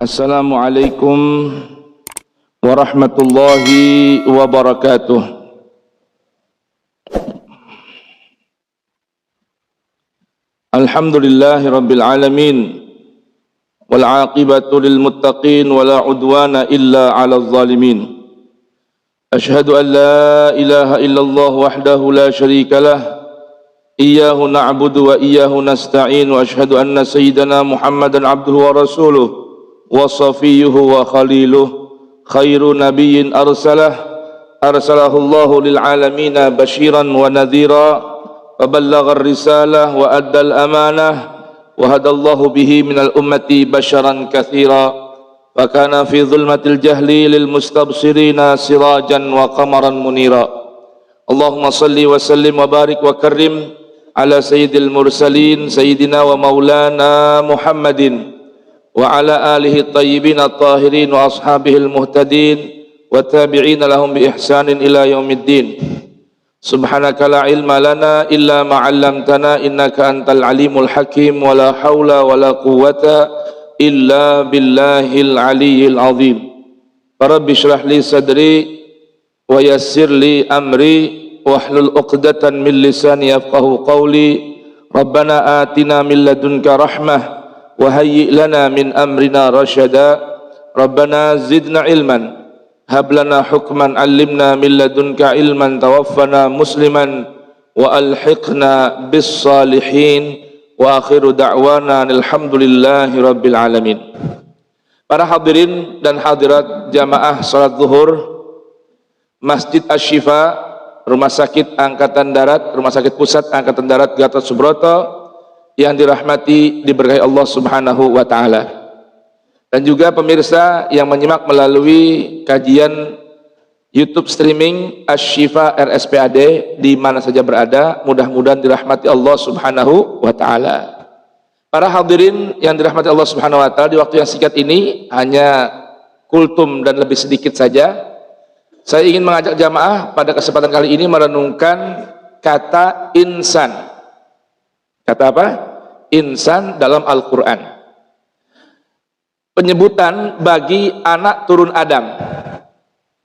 Assalamualaikum warahmatullahi wabarakatuh. Alhamdulillahi rabbil alamin, wal aqibatu lil muttaqin, wala udwana illa 'alal zalimin. Ashhadu an la ilaha illallah wahdahu la syarika lah, iyyahu na'budu wa iyyahu nasta'in, wa ashhadu anna sayyidana Muhammadan abduhu wa rasuluh wa safiyuhu wa khaliluh, khairu nabiyyin arsalahu Allahu lil alamina basyiran wa nadhira, wa ballagha ar-risalah wa adda al-amanah, wa hadallahu bihi minal ummati basyaran katsira, wa kana fi dhulmatil jahli lil mustabsirina sirajan wa qamaran munira. Allahumma salli wa sallim wa barik wa karrim ala sayyidil mursalin sayyidina wa maulana Muhammadin wa ala alihi at-tayyibin at-tahirin wa ashabihil muhtadin wa tabi'ina lahum bi ihsanin ila yaumiddin. Subhanaka la ilma lana illa ma 'allamtana innaka antal alimul hakim, wa la haula wa la quwwata illa billahil aliyyil azim. Rabbi shrah li sadri wa yassir li amri wahlul 'uqdatan min lisani yafqahu qawli. Rabbana atina min ladunka rahmah wa hayyi' lana min amrina rasyada. Rabbana zidna ilman, hab lana hukman, 'allimna min ladunka ilman, tawaffana musliman wa alhiqna bis salihin. Wa akhiru da'wana alhamdulillahi rabbil alamin. Para hadirin dan hadirat jamaah salat zuhur Masjid Asy-Syifa, Rumah Sakit Angkatan Darat, Rumah Sakit Pusat Angkatan Darat Gatot Subroto, yang dirahmati, diberkahi Allah Subhanahu wa taala. Dan juga pemirsa yang menyimak melalui kajian YouTube streaming Asy-Syifa RSPAD di mana saja berada, mudah-mudahan dirahmati Allah Subhanahu wa taala. Para hadirin yang dirahmati Allah Subhanahu wa taala, di waktu yang singkat ini hanya kultum dan lebih sedikit saja, saya ingin mengajak jamaah pada kesempatan kali ini merenungkan kata insan. Kata apa? Insan dalam Al-Quran. Penyebutan bagi anak turun Adam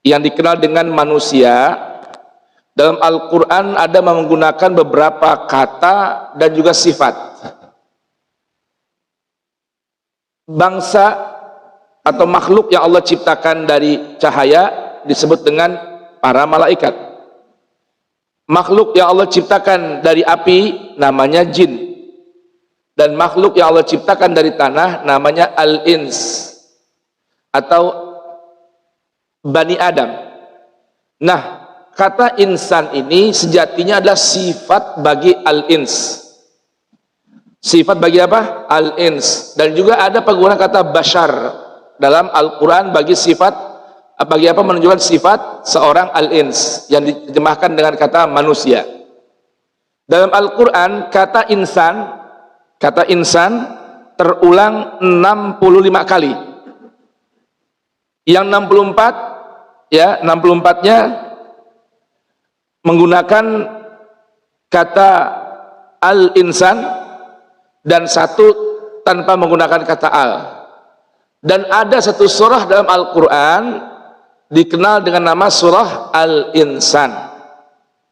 yang dikenal dengan manusia. Dalam Al-Quran ada menggunakan beberapa kata dan juga sifat. Bangsa atau makhluk yang Allah ciptakan dari cahaya disebut dengan para malaikat. Makhluk yang Allah ciptakan dari api namanya jin. Dan makhluk yang Allah ciptakan dari tanah namanya al-ins atau Bani Adam. Nah, kata insan ini sejatinya adalah sifat bagi al-ins. Sifat bagi apa? Al-ins. Dan juga ada penggunaan kata bashar dalam Al-Quran bagi sifat, bagi apa menunjukkan sifat seorang al-ins yang diterjemahkan dengan kata manusia. Dalam Al-Quran kata insan terulang 65 kali. Yang 64-nya menggunakan kata al-insan dan satu tanpa menggunakan kata al. Dan ada satu surah dalam Al-Quran dikenal dengan nama surah Al-Insan.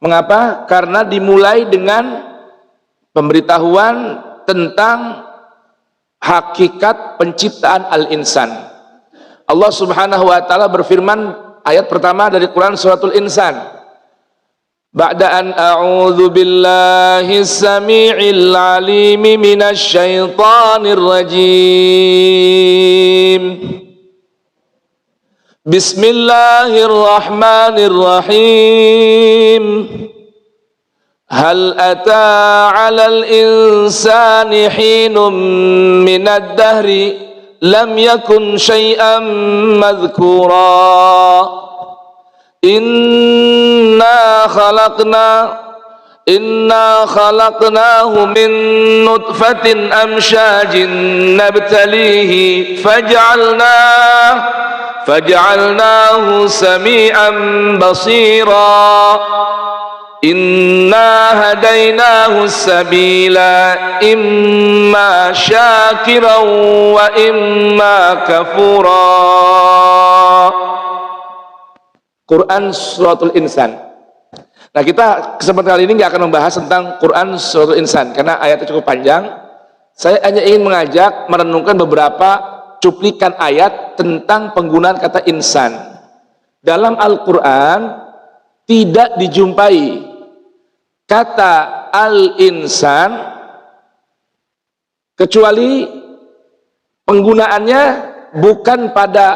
Mengapa? Karena dimulai dengan pemberitahuan tentang hakikat penciptaan al-insan. Allah Subhanahu wa taala berfirman, ayat pertama dari Quran suratul Insan. Ba'da an a'udzu billahi as-sami'il 'alim minasy syaithanir rajim. Bismillahirrahmanirrahim. Hal ata 'alal insani hinum minad dahri lam yakun syai'an madhkura. Inna khalaqnahu min nutfatin amsyajin nabtalihi faj'alnahu sami'an basira. Inna hadainahu sabila imma syakiran wa imma kafura. Quran Suratul Insan. Nah, kita kesempatan kali ini nggak akan membahas tentang Quran Suratul Insan karena ayatnya cukup panjang. Saya hanya ingin mengajak merenungkan beberapa cuplikan ayat tentang penggunaan kata insan. Dalam Al-Quran tidak dijumpai kata al-insan kecuali penggunaannya bukan pada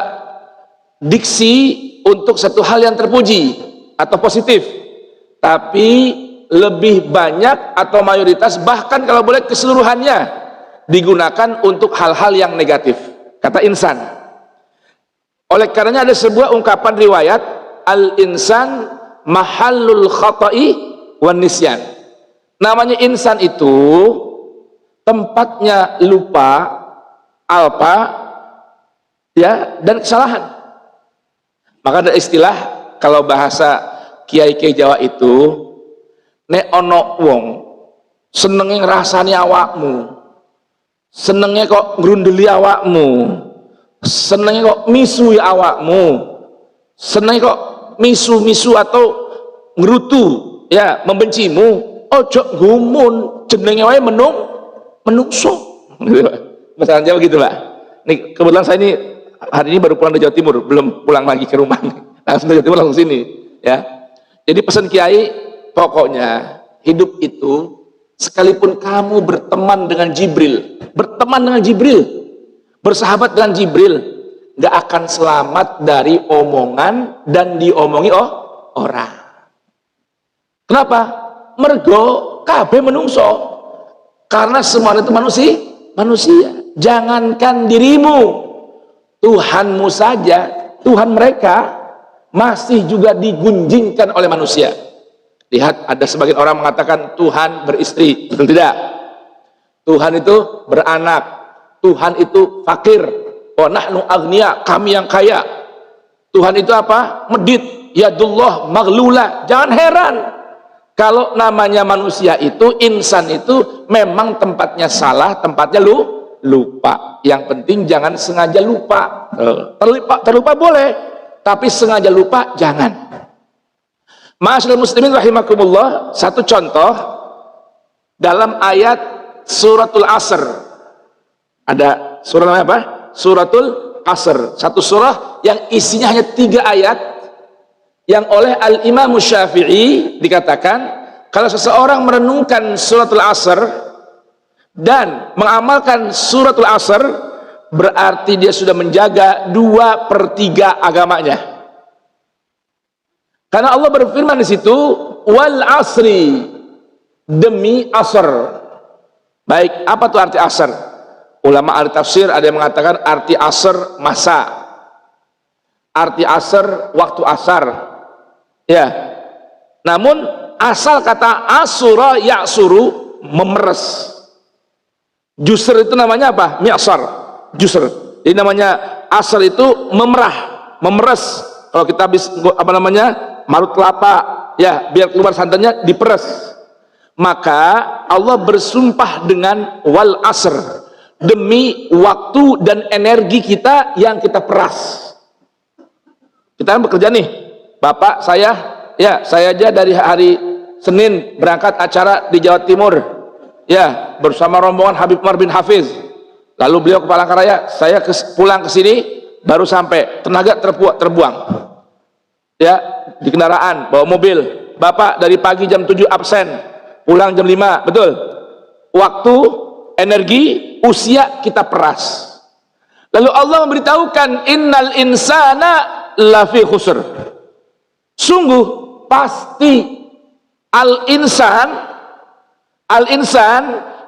diksi untuk satu hal yang terpuji atau positif, tapi lebih banyak atau mayoritas, bahkan kalau boleh keseluruhannya digunakan untuk hal-hal yang negatif, kata insan. Oleh karenanya ada sebuah ungkapan riwayat, al-insan mahallul khata'i wan nisyan. Namanya insan itu tempatnya lupa, alpa, ya, dan kesalahan. Maka ada istilah kalau bahasa kiai-kiai Jawa itu, nek ono wong senenge ngrasani awakmu, senenge kok ngrundeli awakmu, senenge kok misui awakmu, senenge kok misu-misu atau ngerutu, ya, membencimu, ojo gumun, jenenge wae menungso. Masalah Jawa gitu, Pak. Nih kebetulan saya ini hari ini baru pulang dari Jawa Timur, belum pulang lagi ke rumah. Langsung dari Jawa Timur langsung sini, ya. Jadi pesan Kiai, pokoknya hidup itu sekalipun kamu berteman dengan Jibril, bersahabat dengan Jibril, nggak akan selamat dari omongan dan diomongi orang. Kenapa? Mergo kabeh menungso. Karena semua itu manusia. Jangankan dirimu, Tuhanmu saja, Tuhan mereka masih juga digunjingkan oleh manusia. Lihat, ada sebagian orang mengatakan Tuhan beristri, betul tidak? Tuhan itu beranak, Tuhan itu fakir, wa nahnu agniya, kami yang kaya. Tuhan itu apa? Medit, yadullah maghlula. Jangan heran kalau namanya manusia itu, insan itu memang tempatnya salah, tempatnya lupa. Yang penting jangan sengaja lupa. Terlupa boleh, tapi sengaja lupa jangan. Ma'asyiral muslimin rahimakumullah, satu contoh dalam ayat suratul Asr. Ada surah namanya apa? Suratul Asr. Satu surah yang isinya hanya 3 ayat, yang oleh Al-Imam Syafi'i dikatakan kalau seseorang merenungkan suratul Asr dan mengamalkan suratul Asr, berarti dia sudah menjaga 2/3 agamanya. Karena Allah berfirman di situ, wal asri, demi asr. Baik, apa tuh arti asr? Ulama ahli tafsir ada yang mengatakan arti asr masa, arti asr waktu asar. Ya, namun asal kata asura ya'suru, memeres. Jusr itu namanya apa? Mi'sar, jusr. Jadi namanya asr itu memerah, memeres. Kalau kita habis apa namanya marut kelapa, ya, biar keluar santannya diperes. Maka Allah bersumpah dengan wal asr, demi waktu dan energi kita yang kita peras. Kita kan bekerja nih, Bapak saya, ya, saya aja dari hari Senin berangkat acara di Jawa Timur, ya, bersama rombongan Habib Umar bin Hafiz. Lalu beliau ke Palangkaraya, saya pulang ke sini baru sampai, tenaga terbuang. Ya, di kendaraan, bawa mobil. Bapak dari pagi jam 7 absen, pulang jam 5, betul. Waktu, energi, usia kita peras. Lalu Allah memberitahukan innal insana lafi khusr. Sungguh pasti al-insan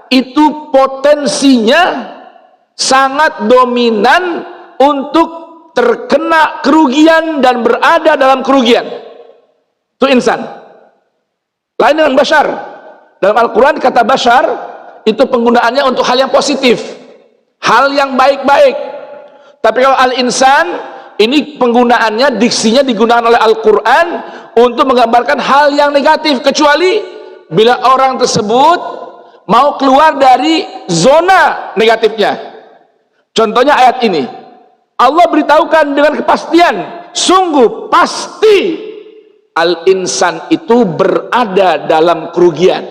itu potensinya sangat dominan untuk terkena kerugian dan berada dalam kerugian. Itu insan. Lain dengan bashar. Dalam Al-Quran kata bashar itu penggunaannya untuk hal yang positif, hal yang baik-baik. Tapi kalau al-insan, ini penggunaannya, diksinya digunakan oleh Al-Quran untuk menggambarkan hal yang negatif, kecuali bila orang tersebut mau keluar dari zona negatifnya. Contohnya ayat ini, Allah beritahukan dengan kepastian, sungguh pasti al-insan itu berada dalam kerugian.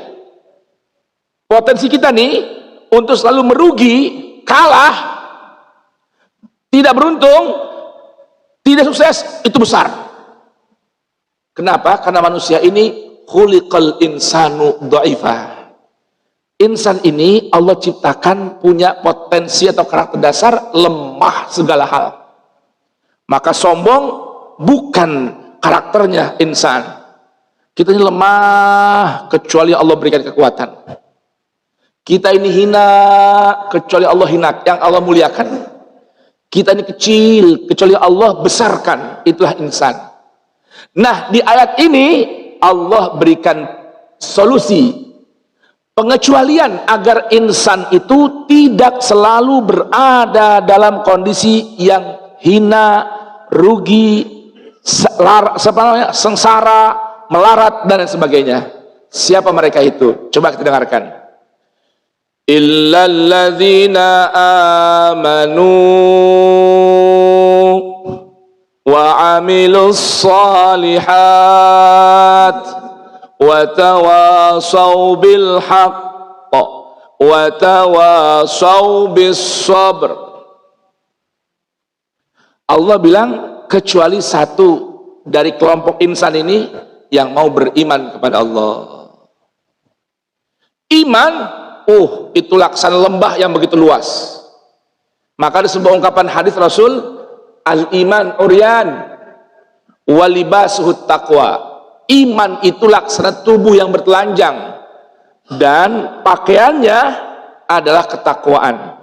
Potensi kita nih untuk selalu merugi, kalah, tidak beruntung, tidak sukses, itu besar. Kenapa? Karena manusia ini khuliqal insanu dha'ifa. Insan ini Allah ciptakan punya potensi atau karakter dasar lemah segala hal. Maka sombong bukan karakternya insan. Kita ini lemah kecuali Allah berikan kekuatan. Kita ini hina kecuali Allah hina, yang Allah muliakan. Kita ini kecil kecuali Allah besarkan, itulah insan. Nah, di ayat ini Allah berikan solusi, pengecualian agar insan itu tidak selalu berada dalam kondisi yang hina, rugi, sengsara, melarat dan lain sebagainya. Siapa mereka itu? Coba kita dengarkan. Illalladzina amanu wa amilus salihat wa tawasaw bil haqq wa tawasaw bis sabr. Allah bilang kecuali satu dari kelompok insan ini yang mau beriman kepada Allah. Iman, itu laksana lembah yang begitu luas. Maka ada sebuah ungkapan hadis Rasul, al-iman uryan walibasuhut taqwa. Iman itu laksana tubuh yang bertelanjang dan pakaiannya adalah ketakwaan.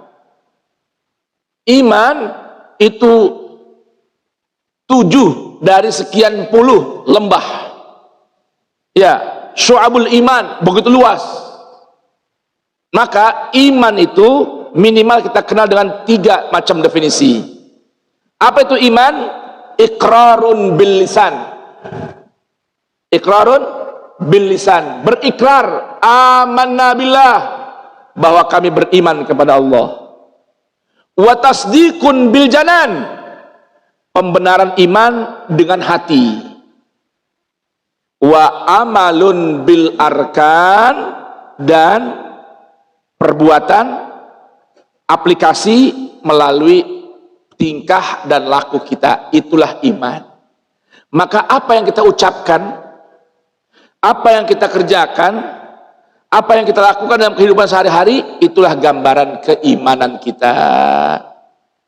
Iman itu 7 dari sekian puluh lembah. Ya, syu'abul iman begitu luas. Maka iman itu minimal kita kenal dengan 3 macam definisi. Apa itu iman? Iqrarun bil lisan. Iqrarun bil lisan, berikrar amanna billah, bahwa kami beriman kepada Allah. Wa tasdiqun bil janan, pembenaran iman dengan hati. Wa amalun bil arkan, dan perbuatan, aplikasi melalui tingkah dan laku kita, itulah iman. Maka apa yang kita ucapkan, apa yang kita kerjakan, apa yang kita lakukan dalam kehidupan sehari-hari, itulah gambaran keimanan kita.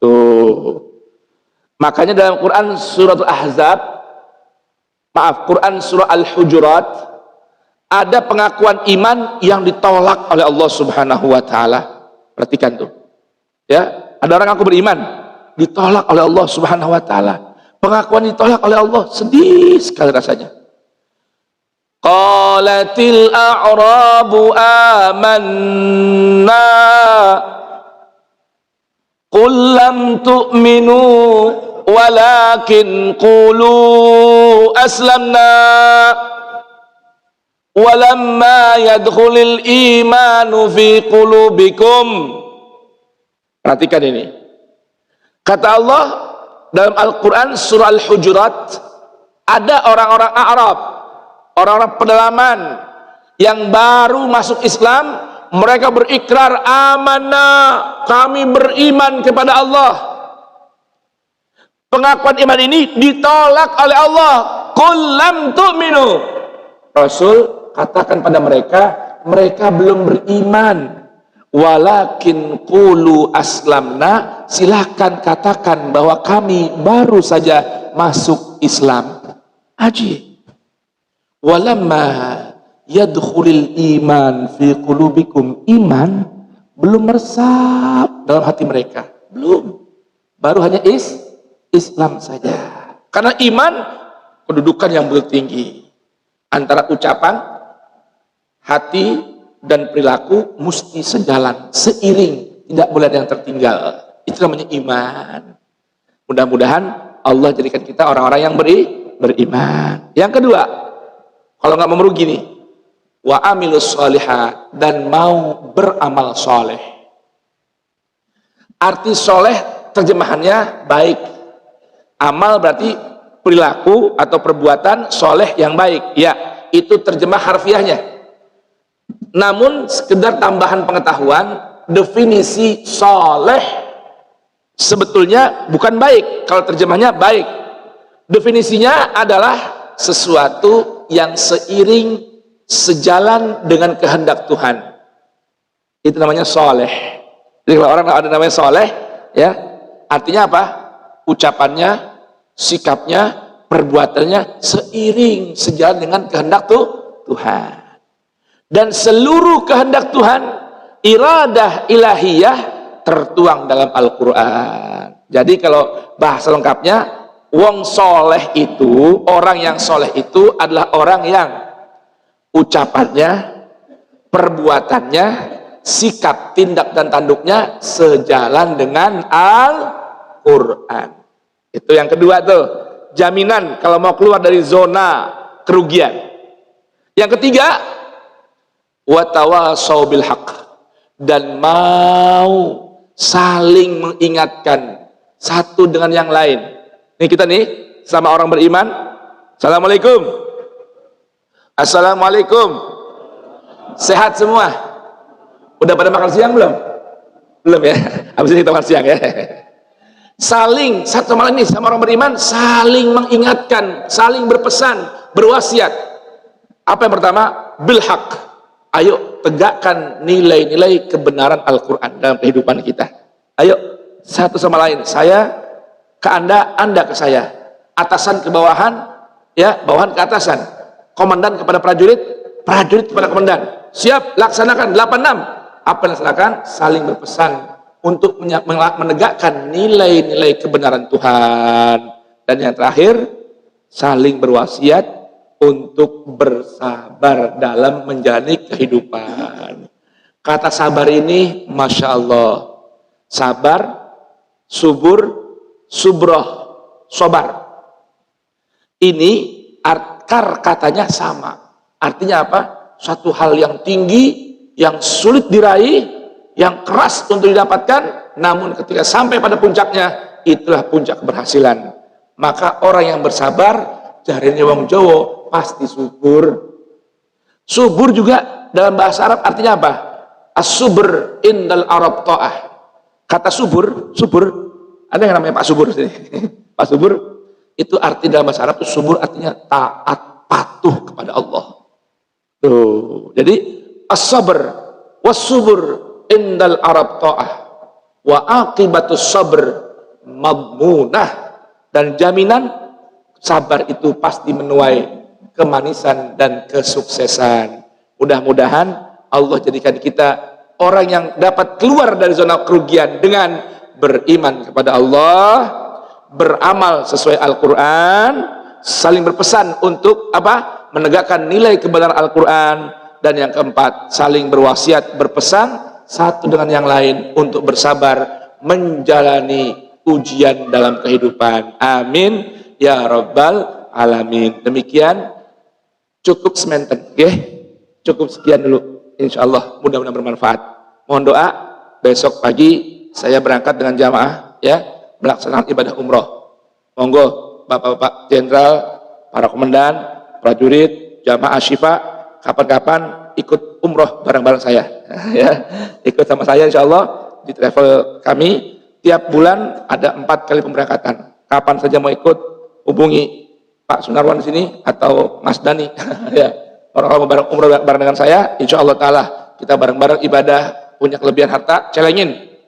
Tuh. Makanya dalam Quran surat Al-Ahzab, Quran surah Al-Hujurat, ada pengakuan iman yang ditolak oleh Allah Subhanahu wa taala. Perhatikan tuh. Ya, ada orang ngaku beriman, ditolak oleh Allah Subhanahu wa taala. Pengakuan ditolak oleh Allah, sedih sekali rasanya. Qalatil a'rabu amanna qul lam tu'minu walakin qulu aslamna walamma yadkhulil imanu fi qulubikum. Perhatikan ini. Kata Allah dalam Al-Quran surah Al-Hujurat, ada orang-orang Arab, orang-orang pedalaman yang baru masuk Islam, mereka berikrar amanah, kami beriman kepada Allah. Pengakuan iman ini ditolak oleh Allah. Qul lam tu'minu. Rasul katakan pada mereka, mereka belum beriman. Walakin qulu aslamna, silahkan katakan bahwa kami baru saja masuk Islam. Haji. Walamma yadkhulil iman fi qulubikum, iman belum meresap dalam hati mereka, belum, baru hanya Islam saja. Karena iman kedudukan yang begitu tinggi antara ucapan, hati dan perilaku mesti sejalan, seiring, tidak boleh ada yang tertinggal. Itu namanya iman. Mudah-mudahan Allah jadikan kita orang-orang yang beriman. Yang kedua, kalau nggak mau merugi nih, wa amilus sholihat, dan mau beramal soleh. Arti soleh terjemahannya baik. Amal berarti perilaku atau perbuatan soleh yang baik. Ya, itu terjemah harfiahnya. Namun sekedar tambahan pengetahuan, definisi soleh sebetulnya bukan baik. Kalau terjemahnya baik, definisinya adalah sesuatu yang seiring, sejalan dengan kehendak Tuhan. Itu namanya soleh. Jadi kalau orang ada namanya soleh, ya artinya apa? Ucapannya, sikapnya, perbuatannya seiring, sejalan dengan kehendak Tuhan. Dan seluruh kehendak Tuhan, iradah ilahiyah, tertuang dalam Al-Quran. Jadi kalau bahasa lengkapnya, wong soleh itu, orang yang soleh itu adalah orang yang ucapannya, perbuatannya, sikap, tindak dan tanduknya sejalan dengan Al-Quran. Itu yang kedua tuh, jaminan kalau mau keluar dari zona kerugian. Yang ketiga, watawasau bil haq, dan mau saling mengingatkan satu dengan yang lain. Ini kita nih sama orang beriman. Assalamualaikum. Assalamualaikum. Sehat semua? Udah pada makan siang belum? Belum ya? Habis ini kita makan siang ya. Saling satu sama lain nih, sama orang beriman, saling mengingatkan, saling berpesan, berwasiat. Apa yang pertama? Bil haq. Ayo tegakkan nilai-nilai kebenaran Al-Quran dalam kehidupan kita. Ayo satu sama lain, saya ke Anda, Anda ke saya, atasan ke bawahan, ya bawahan ke atasan, komandan kepada prajurit, prajurit kepada komandan. Siap, laksanakan 86. Apa yang dilaksanakan? Saling berpesan untuk menegakkan nilai-nilai kebenaran Tuhan. Dan yang terakhir, saling berwasiat untuk bersabar dalam menjalani kehidupan. Kata sabar ini, Masya Allah, sabar, subur, subroh, sobar. Ini akar katanya sama. Artinya apa? Suatu hal yang tinggi, yang sulit diraih, yang keras untuk didapatkan, namun ketika sampai pada puncaknya, itulah puncak keberhasilan. Maka orang yang bersabar, jarine wong Jawa, pasti subur. Subur juga dalam bahasa Arab artinya apa? As-subur indal Arab ta'ah. Kata subur, ada yang namanya Pak Subur sini. Pak Subur, itu arti dalam bahasa Arab itu subur artinya taat, patuh kepada Allah. Tuh, jadi as-sabr was-subur indal Arab ta'ah wa aqibatus sabr madmunah, dan jaminan sabar itu pasti menuai kemanisan dan kesuksesan. Mudah-mudahan Allah jadikan kita orang yang dapat keluar dari zona kerugian dengan beriman kepada Allah, beramal sesuai Al-Quran, saling berpesan untuk apa? Menegakkan nilai kebenaran Al-Quran. Dan yang keempat, saling berwasiat, berpesan satu dengan yang lain untuk bersabar menjalani ujian dalam kehidupan. Amin ya rabbal alamin. Demikian, cukup semanten, okay? Cukup sekian dulu. Insyaallah mudah-mudahan bermanfaat. Mohon doa, besok pagi saya berangkat dengan jamaah ya, melaksanakan ibadah umroh. Monggo Bapak-bapak Jenderal, para komandan, prajurit, jamaah Syifa, kapan-kapan ikut umroh bareng-bareng saya ya, ikut sama saya insyaallah di travel kami. Tiap bulan ada 4 kali pemberangkatan. Kapan saja mau ikut, hubungi Pak Sunarwan di sini atau Mas Dani ya. Orang-orang mau bareng umroh bareng dengan saya, insyaallah taala kita bareng-bareng ibadah, punya kelebihan harta, celengin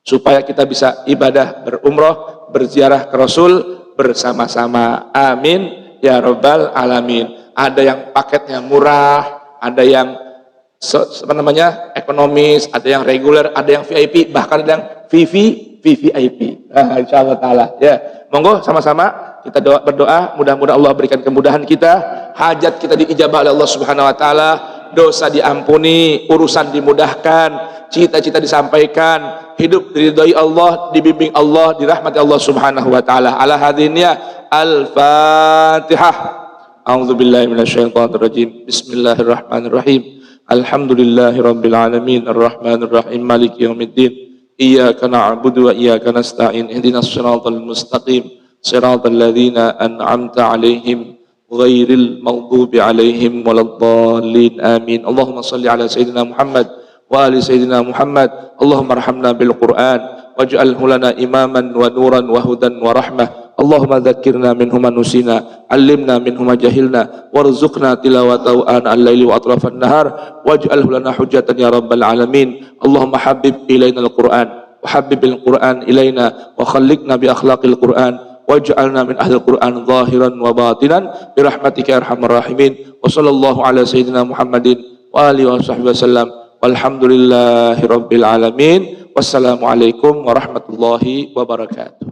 supaya kita bisa ibadah berumroh, berziarah ke Rasul bersama-sama. Amin ya rabbal alamin. Ada yang paketnya murah, ada yang ekonomis, ada yang reguler, ada yang VIP, bahkan ada yang VVIP. Insyaallah taala ya. Monggo sama-sama kita berdoa, mudah-mudahan Allah berikan kemudahan kita, hajat kita diijabah oleh Allah Subhanahu wa taala, dosa diampuni, urusan dimudahkan, cita-cita disampaikan, hidup diridhai Allah, dibimbing Allah, dirahmati Allah Subhanahu wa taala. Ala hadinnya Al-Fatihah. A'udzubillahi minasyaitonirrajim. Bismillahirrahmanirrahim. Alhamdulillahirabbil alamin arrahmanir rahim maliki yaumiddin. Iyyaka na'budu wa iyyaka nasta'in. Ihdinas siratal mustaqim. Siratal ladzina an'amta 'alaihim ghairil maghdubi 'alaihim waladdallin. Amin. Allahumma shalli ala sayyidina Muhammad wa ali sayyidina Muhammad. Allahumma arhamna bil Qur'an waj'alhu lana imaman wa nuran wa hudan wa rahmah. Allahumma dzakkirna minhu ma nusina, 'allimna minhu ma jahilna, warzuqna tilawatahu ana al-laili wa atrafan nahar, waj'alhu lana hujjatan ya rabbal alamin. Allahumma habib ilaina al-Qur'an wa habbibil Qur'an ilaina wa khalliqna bi akhlaqil Qur'an waj'alna min ahlil Qur'an zahiran wa batinan bi rahmatika ya arhamar rahimin. Wa sallallahu ala sayyidina Muhammadin wa alihi wa sahbihi wasallam. Walhamdulillahi rabbil alamin. Wassalamualaikum warahmatullahi wabarakatuh.